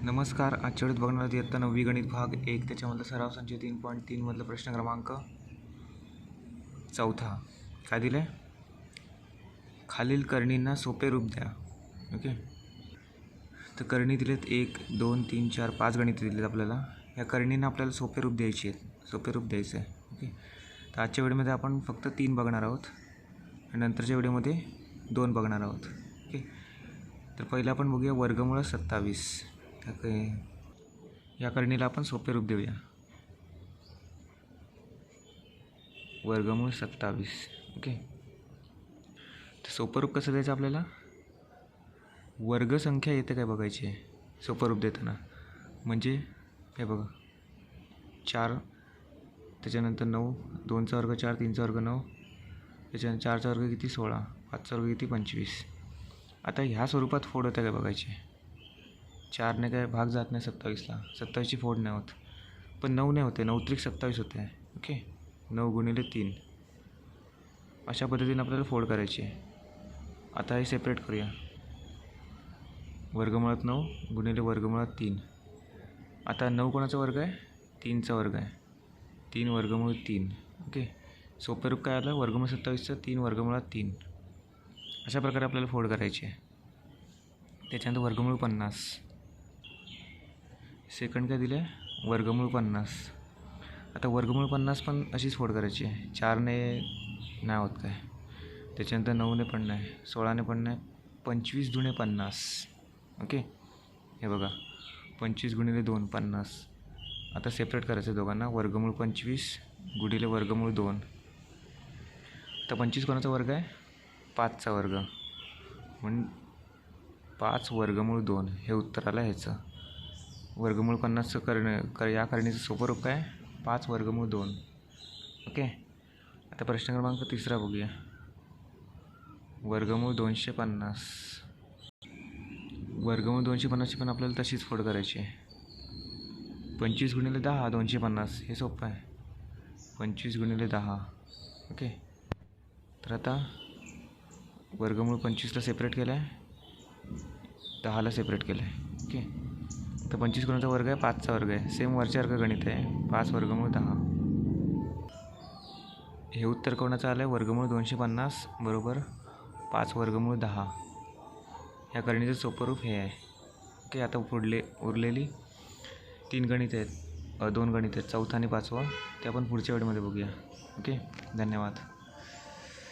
नमस्कार. आजच्या वेळेत बघणार आहोत इयत्ता 9वी गणित भाग 1 त्याच्यामधला सराव संच 3.3 मधला प्रश्न क्रमांक 4. काय दिलं आहे? खालील करणींना सोपे रूप द्या. ओके, तर करणी दिलेत 1 2 3 4 5 गणिते दिलेत आपल्याला. या करणींना आपल्याला सोपे रूप द्यायची आहेत, सोपे रूप द्यायचं आहे. ओके, तर आजच्या व्हिडिओमध्ये आपण फक्त 3 बघणार आहोत आणि नंतरच्या व्हिडिओमध्ये 2 बघणार आहोत. ओके, तर पहिलं आपण बघूया वर्गमूळ 27. या करणीला आपण सोपे रूप देऊया. वर्गमूळ 27. ओके, तर सोपं रूप कसं द्यायचं आपल्याला? वर्गसंख्या येते काय बघायची आहे सोपं रूप देताना. म्हणजे हे बघा 4, त्याच्यानंतर 9, 2चा वर्ग 4, 3चा वर्ग 9, त्याच्यानंतर 4चा वर्ग किती 16, 5चा वर्ग किती 25. आता ह्या स्वरूपात फोड होतं काय बघायचे. 4ने काय भाग जात नाही 27ला, 27ची फोड नाही होत. पण 9 नाही होते, 9 त्रिक 27 होते. ओके, 9 गुणिले 3 अशा पद्धतीने आपल्याला फोड करायची आहे. आता हे सेपरेट करूया. वर्गमुळात 9 गुणिले वर्गमुळात 3. आता 9 कोणाचा वर्ग आहे? 3चा वर्ग आहे. 3 वर्गमूळ 3. ओके, सोपे रूप काय आलं? वर्गमूळ 27चं 3 वर्गमुळात 3. अशा प्रकारे आपल्याला फोड करायची आहे. त्याच्यानंतर वर्गमूळ 50. सेकंड काय दिलं आहे? वर्गमूळ 50. आता वर्गमूळ 50 पण अशीच फोड करायची आहे. 4ने नाही होत काय, त्याच्यानंतर 9ने पण नाही, 16ने पण नाही, 25 दुणे 50. ओके, हे बघा 25 गुणिले 2 50. आता सेपरेट करायचं दोघांना. वर्गमूळ 25 गुणिले वर्गमूळ 2. आता 25 कोणाचा वर्ग आहे? 5चा वर्ग, म्हणून 5 वर्गमूळ 2 हे उत्तर आलं ह्याचं. वर्गमूळ 50चं या करणीचं सोपं रूप काय? 5 वर्गमूळ 2. ओके, आता प्रश्न क्रमांक 3 बघूया. वर्गमूळ 250. वर्गमूळ 250ची पण आपल्याला तशीच फोड करायची आहे. 25 गुणिले 10 250 हे सोपं आहे. 25 गुणिले 10. ओके, तर आता वर्गमूळ 25ला सेपरेट केलं आहे, 10ला सेपरेट केलं आहे. ओके, तर 25 कोणाचा वर्ग आहे? 5चा वर्ग आहे. सेम वरच्या वर्ग गणित आहे. 5 वर्गमूळ 10. हे उत्तर कोणाचं आलं आहे? वर्गमूळ 250 बरोबर 5 वर्गमूळ 10. ह्या करणीचं सोपं रूप हे आहे. ओके, आता उरलेली 3 गणित आहेत, 2 गणित आहेत, 4था आणि 5वा. ते आपण पुढच्या वेळेमध्ये बघूया. ओके, धन्यवाद.